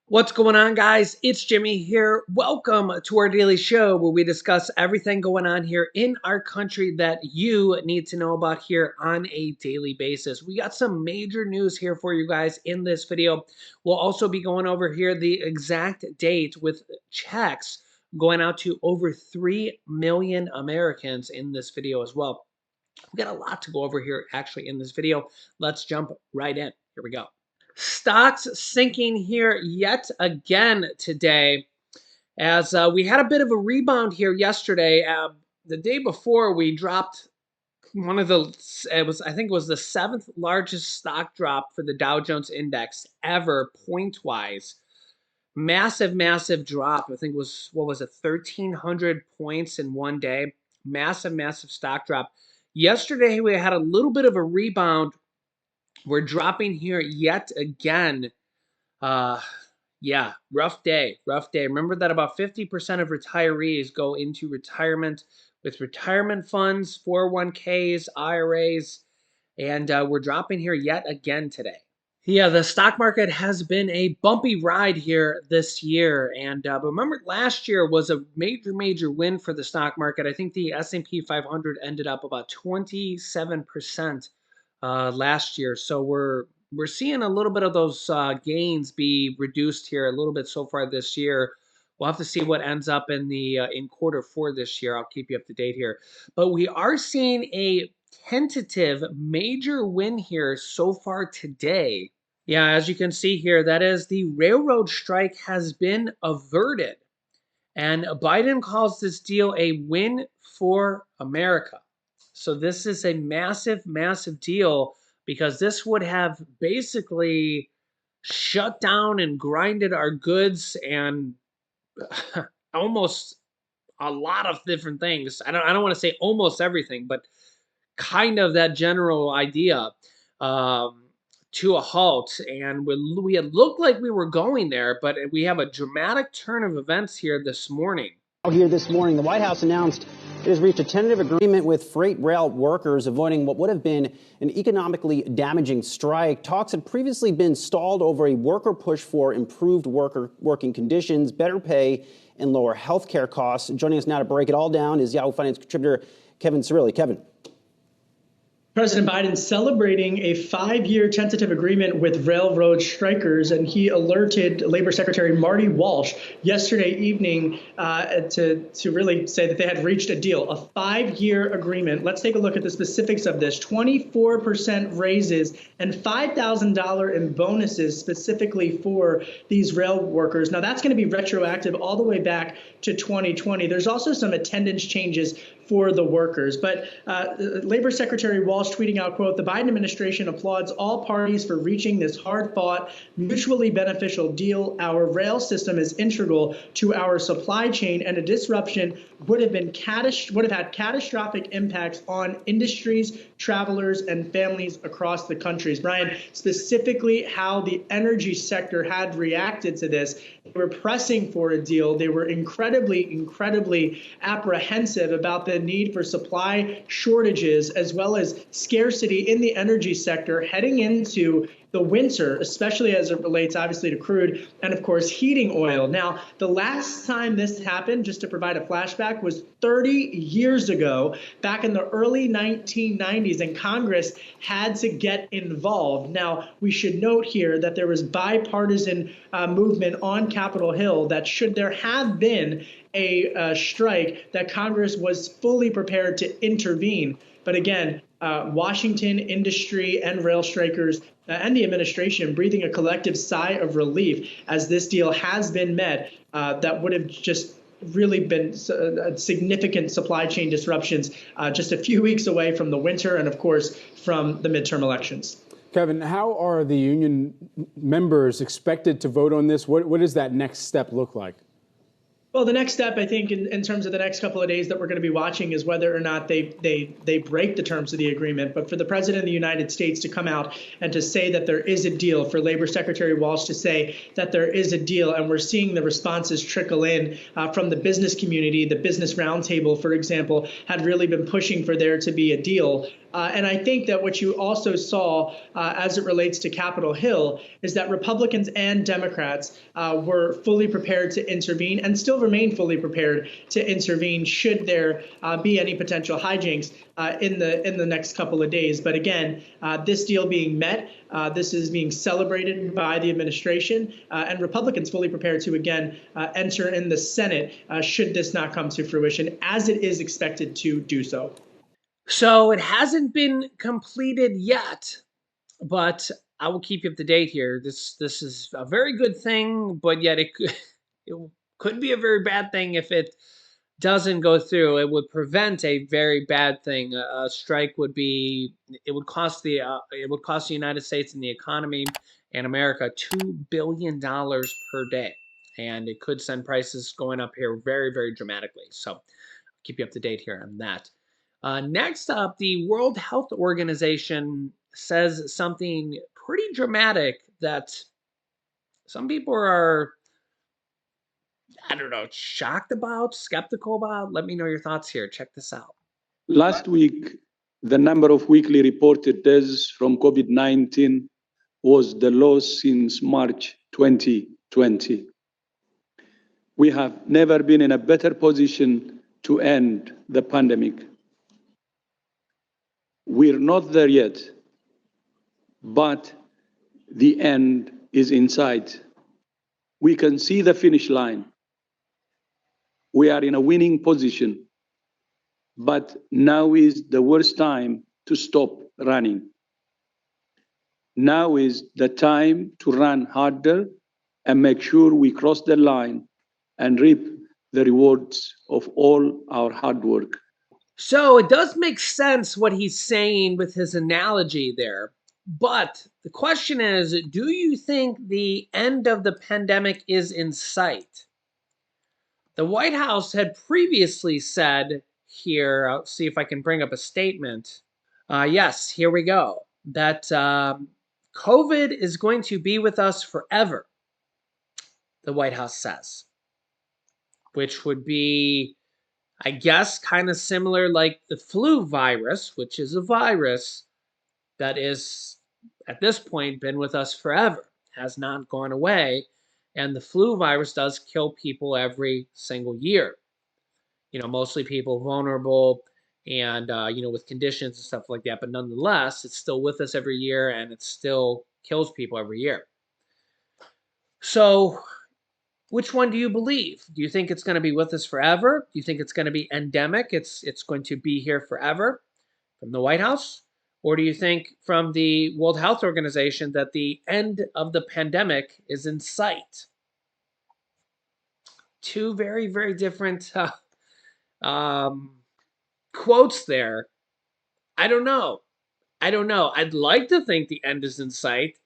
What's going on, guys? It's Jimmy here. Welcome to our daily show where we discuss everything going on here in our country that you need to know about here on a daily basis. We got some major news here for you guys in this video. We'll also be going over here the exact date with checks going out to over 3 million Americans in this video as well. We got a lot to go over here actually in this video. Let's jump right in. Here we go. Stocks sinking here yet again today as we had a bit of a rebound here yesterday. The day before we dropped one of the, I think it was the seventh largest stock drop for the Dow Jones Index ever, point wise. Massive, massive drop. I think it was, what was it, 1,300 points in one day. Massive, massive stock drop. Yesterday we had a little bit of a rebound. We're dropping here yet again. Yeah, rough day, rough day. Remember that about 50% of retirees go into retirement with retirement funds, 401ks, IRAs, and we're dropping here yet again today. Yeah, the stock market has been a bumpy ride here this year, and but remember last year was a major win for the stock market. I think the S&P 500 ended up about 27% last year, so we're seeing a little bit of those gains be reduced here a little bit so far this year. We'll have to see what ends up in the in quarter four this year. I'll keep you up to date here, but we are seeing a tentative major win here so far today. Yeah, as you can see here, that is the railroad strike has been averted. And Biden calls this deal a win for America. So this is a massive, massive deal because this would have basically shut down and grinded our goods and almost a lot of different things. I don't want to say almost everything, but kind of that general idea um, to a halt. And we had looked like we were going there, but we have a dramatic turn of events here this morning. Here this morning, the White House announced it has reached a tentative agreement with freight rail workers, avoiding what would have been an economically damaging strike. Talks had previously been stalled over a worker push for improved working conditions, better pay, and lower health care costs. Joining us now to break it all down is Yahoo Finance contributor Kevin Cirilli. Kevin. President Biden celebrating a 5-year tentative agreement with railroad strikers, and he alerted Labor Secretary Marty Walsh yesterday evening to really say that they had reached a deal, a 5-year agreement. Let's take a look at the specifics of this. 24% raises and $5,000 in bonuses specifically for these rail workers. Now, that's going to be retroactive all the way back to 2020. There's also some attendance changes for the workers. But Labor Secretary Walsh tweeting out, quote, "The Biden administration applauds all parties for reaching this hard-fought, mutually beneficial deal. Our rail system is integral to our supply chain, and a disruption would have had catastrophic impacts on industries, travelers, and families across the countries." Brian, specifically how the energy sector had reacted to this. They were pressing for a deal. They were incredibly apprehensive about the need for supply shortages as well as scarcity in the energy sector heading into the winter, especially as it relates obviously to crude and of course heating oil. Now, the last time this happened, just to provide a flashback, was 30 years ago, back in the early 1990s, and Congress had to get involved. Now, we should note here that there was bipartisan movement on Capitol Hill that should there have been a strike, that Congress was fully prepared to intervene. But again, Washington, industry, and rail strikers and the administration breathing a collective sigh of relief as this deal has been met. That would have just really been significant supply chain disruptions just a few weeks away from the winter and, of course, from the midterm elections. Kevin, how are the union members expected to vote on this? What does that next step look like? Well, the next step, I think, in terms of the next couple of days that we're going to be watching is whether or not they break the terms of the agreement. But for the president of the United States to come out and to say that there is a deal, for Labor Secretary Walsh to say that there is a deal, and we're seeing the responses trickle in from the business community. The Business Roundtable, for example, had really been pushing for there to be a deal. And I think that what you also saw as it relates to Capitol Hill is that Republicans and Democrats were fully prepared to intervene and still remain fully prepared to intervene should there be any potential hijinks in the next couple of days. But again, this deal being met, this is being celebrated by the administration, and Republicans fully prepared to again enter in the Senate should this not come to fruition, as it is expected to do so. So it hasn't been completed yet, but I will keep you up to date here. This is a very good thing, but yet it could be a very bad thing if it doesn't go through. It would prevent a very bad thing. A strike would be it would cost the United States and the economy and America $2 billion per day, and it could send prices going up here very very dramatically. So I'll keep you up to date here on that. Next up, the World Health Organization says something pretty dramatic that some people are, I don't know, shocked about, skeptical about. Let me know your thoughts here. Check this out. Last week, the number of weekly reported deaths from COVID-19 was the lowest since March 2020. We have never been in a better position to end the pandemic. We're not there yet, but the end is in sight. We can see the finish line. We are in a winning position, but now is the worst time to stop running. Now is the time to run harder and make sure we cross the line and reap the rewards of all our hard work. So it does make sense what he's saying with his analogy there. But the question is, do you think the end of the pandemic is in sight? The White House had previously said here, I'll see if I can bring up a statement. Yes, here we go. That COVID is going to be with us forever, the White House says, which would be, I guess, kind of similar like the flu virus, which is a virus that is, at this point, been with us forever, has not gone away. And the flu virus does kill people every single year. Mostly people vulnerable and, with conditions and stuff like that. But nonetheless, it's still with us every year and it still kills people every year. So, which one do you believe? Do you think it's going to be with us forever? Do you think it's going to be endemic? It's going to be here forever from the White House? Or do you think from the World Health Organization that the end of the pandemic is in sight? Two very, very different quotes there. I don't know. I'd like to think the end is in sight,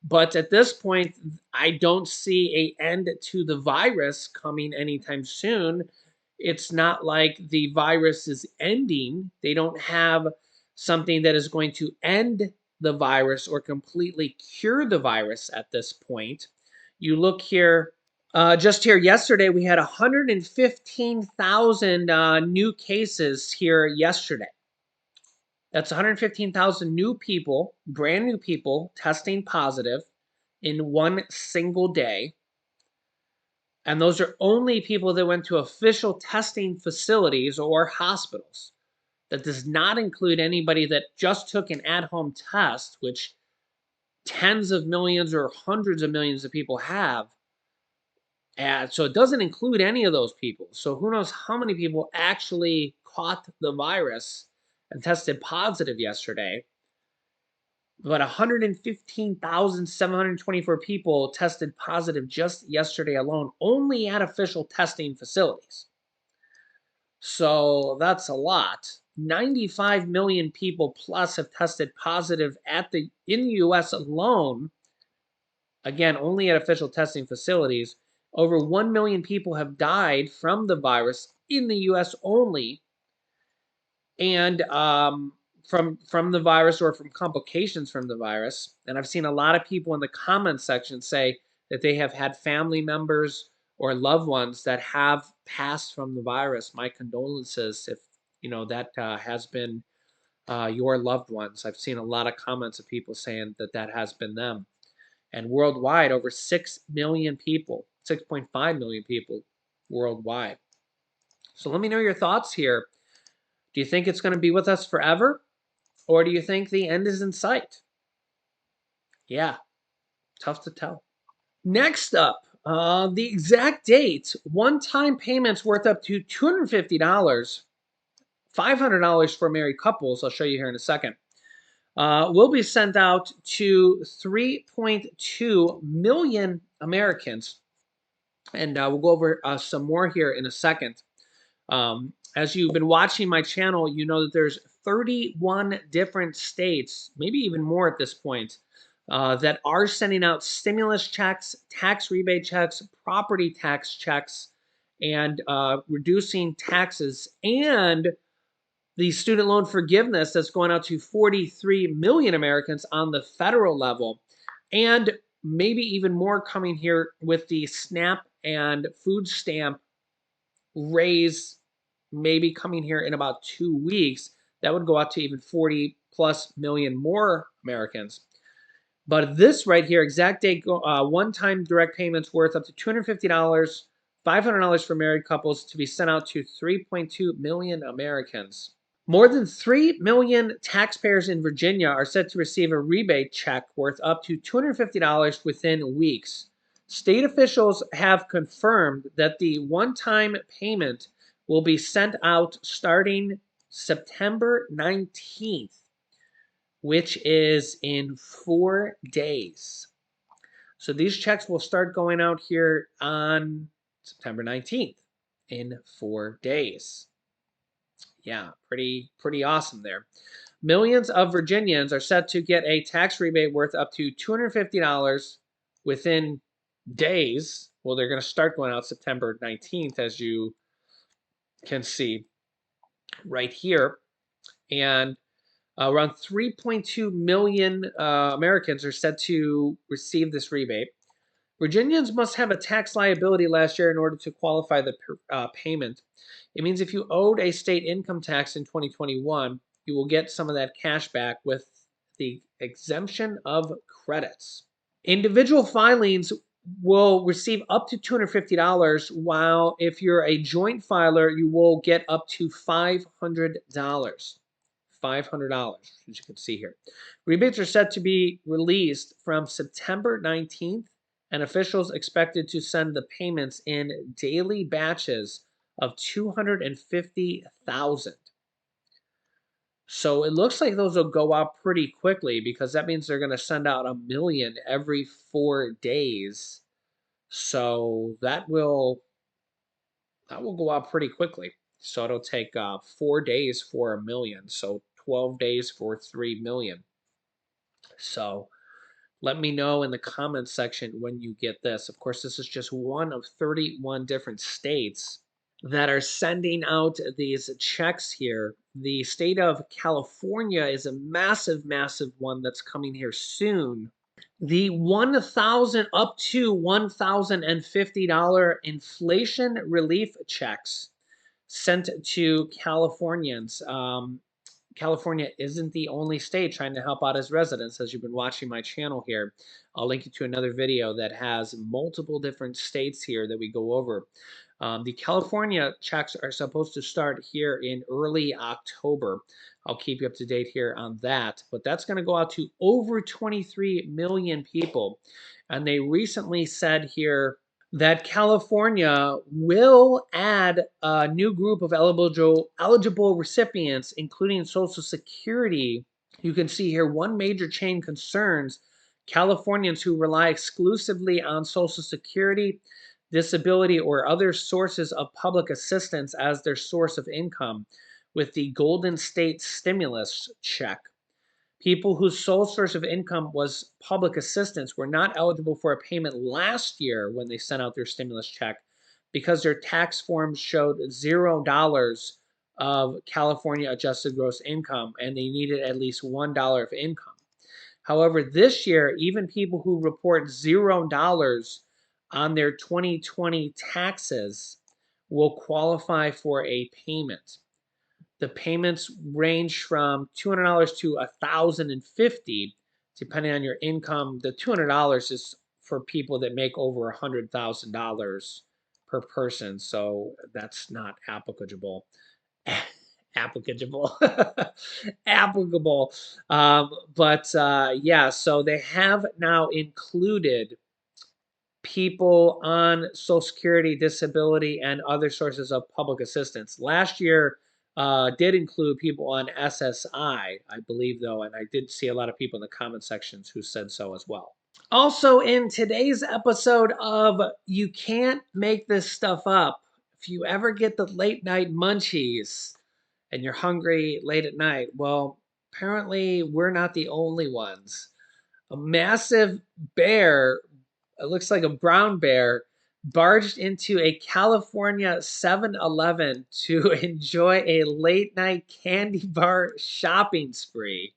but at this point, I don't see a end to the virus coming anytime soon. It's not like the virus is ending. They don't have something that is going to end the virus or completely cure the virus at this point. You look here, just here yesterday, we had 115,000 new cases here yesterday. That's 115,000 new people, brand new people, testing positive in one single day. And those are only people that went to official testing facilities or hospitals. That does not include anybody that just took an at-home test, which tens of millions or hundreds of millions of people have. And so it doesn't include any of those people. So who knows how many people actually caught the virus and tested positive yesterday. But 115,724 people tested positive just yesterday alone, only at official testing facilities. So that's a lot. 95 million people plus have tested positive in the US alone. Again, only at official testing facilities. Over 1 million people have died from the virus in the US only, and from the virus or from complications from the virus. And I've seen a lot of people in the comments section say that they have had family members or loved ones that have passed from the virus. My condolences if that has been your loved ones. I've seen a lot of comments of people saying that that has been them. And worldwide, over 6 million people, 6.5 million people worldwide. So let me know your thoughts here. Do you think it's going to be with us forever? Or do you think the end is in sight? Yeah, tough to tell. Next up, the exact date, one-time payments worth up to $250, $500 for married couples, I'll show you here in a second, will be sent out to 3.2 million Americans. And we'll go over some more here in a second. As you've been watching my channel, you know that there's 31 different states, maybe even more at this point, that are sending out stimulus checks, tax rebate checks, property tax checks, and reducing taxes, and the student loan forgiveness that's going out to 43 million Americans on the federal level, and maybe even more coming here with the SNAP and food stamp raise, maybe coming here in about 2 weeks. That would go out to even 40 plus million more Americans. But this right here, exact date, one-time direct payments worth up to $250, $500 for married couples to be sent out to 3.2 million Americans. More than 3 million taxpayers in Virginia are set to receive a rebate check worth up to $250 within weeks. State officials have confirmed that the one-time payment will be sent out starting September 19th, which is in 4 days. So these checks will start going out here on September 19th in 4 days. Yeah, pretty awesome there. Millions of Virginians are set to get a tax rebate worth up to $250 within days. Well, they're going to start going out September 19th, as you can see right here. And around 3.2 million Americans are set to receive this rebate. Virginians must have a tax liability last year in order to qualify the payment. It means if you owed a state income tax in 2021, you will get some of that cash back with the exemption of credits. Individual filings will receive up to $250, while if you're a joint filer, you will get up to $500. $500, as you can see here. Rebates are set to be released from September 19th, and officials expected to send the payments in daily batches of 250,000. So it looks like those will go out pretty quickly, because that means they're going to send out 1 million every 4 days. So that will go out pretty quickly. So it'll take 4 days for 1 million. So 12 days for 3 million. So let me know in the comments section when you get this. Of course, this is just one of 31 different states that are sending out these checks here. The state of California is a massive, massive one that's coming here soon. The 1,000 up to $1,050 inflation relief checks sent to Californians. California isn't the only state trying to help out its residents, as you've been watching my channel here. I'll link you to another video that has multiple different states here that we go over. The California checks are supposed to start here in early October. I'll keep you up to date here on that. But that's going to go out to over 23 million people. And they recently said here that California will add a new group of eligible recipients, including Social Security. You can see here one major change concerns Californians who rely exclusively on Social Security, disability, or other sources of public assistance as their source of income, with the Golden State Stimulus check. People whose sole source of income was public assistance were not eligible for a payment last year when they sent out their stimulus check because their tax forms showed $0 of California adjusted gross income and they needed at least $1 of income. However, this year, even people who report $0 on their 2020 taxes will qualify for a payment. The payments range from $200 to $1,050, depending on your income. The $200 is for people that make over $100,000 per person, so that's not applicable. Applicable, applicable. Yeah, so they have now included people on Social Security, disability, and other sources of public assistance. Last year did include people on SSI, I believe, though, and I did see a lot of people in the comment sections who said so as well. Also, in today's episode of You Can't Make This Stuff Up, if you ever get the late night munchies and you're hungry late at night, well, apparently we're not the only ones. A massive bear, it looks like a brown bear, barged into a California 7-Eleven to enjoy a late night candy bar shopping spree.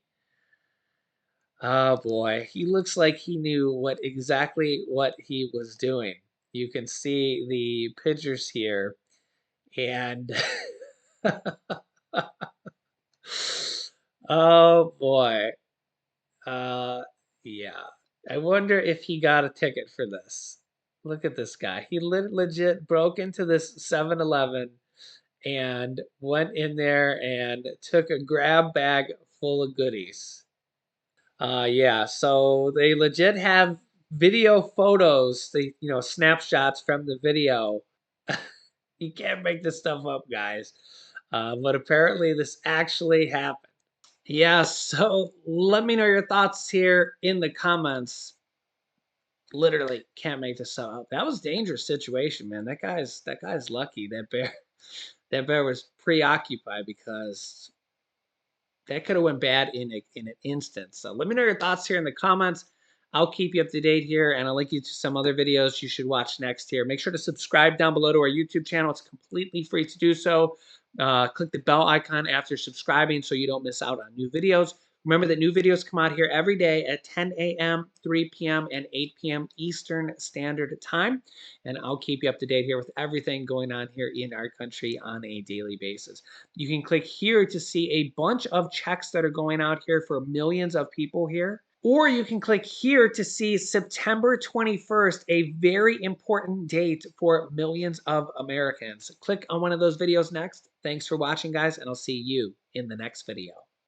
Oh boy, he looks like he knew exactly what he was doing. You can see the pictures here, and oh boy, uh, yeah. I wonder if he got a ticket for this. Look at this guy. He legit broke into this 7-Eleven and went in there and took a grab bag full of goodies. Yeah, so they legit have video photos, snapshots from the video. You can't make this stuff up, guys. But apparently this actually happened. Yeah, so let me know your thoughts here in the comments. Literally can't make this stuff up. That was a dangerous situation, man. That guy's lucky. That bear was preoccupied because that could have went bad in an instant. So let me know your thoughts here in the comments. I'll keep you up to date here, and I'll link you to some other videos you should watch next here. Make sure to subscribe down below to our YouTube channel. It's completely free to do so. Click the bell icon after subscribing so you don't miss out on new videos. Remember that new videos come out here every day at 10 a.m., 3 p.m., and 8 p.m. Eastern Standard Time. And I'll keep you up to date here with everything going on here in our country on a daily basis. You can click here to see a bunch of checks that are going out here for millions of people here. Or you can click here to see September 21st, a very important date for millions of Americans. Click on one of those videos next. Thanks for watching, guys, and I'll see you in the next video.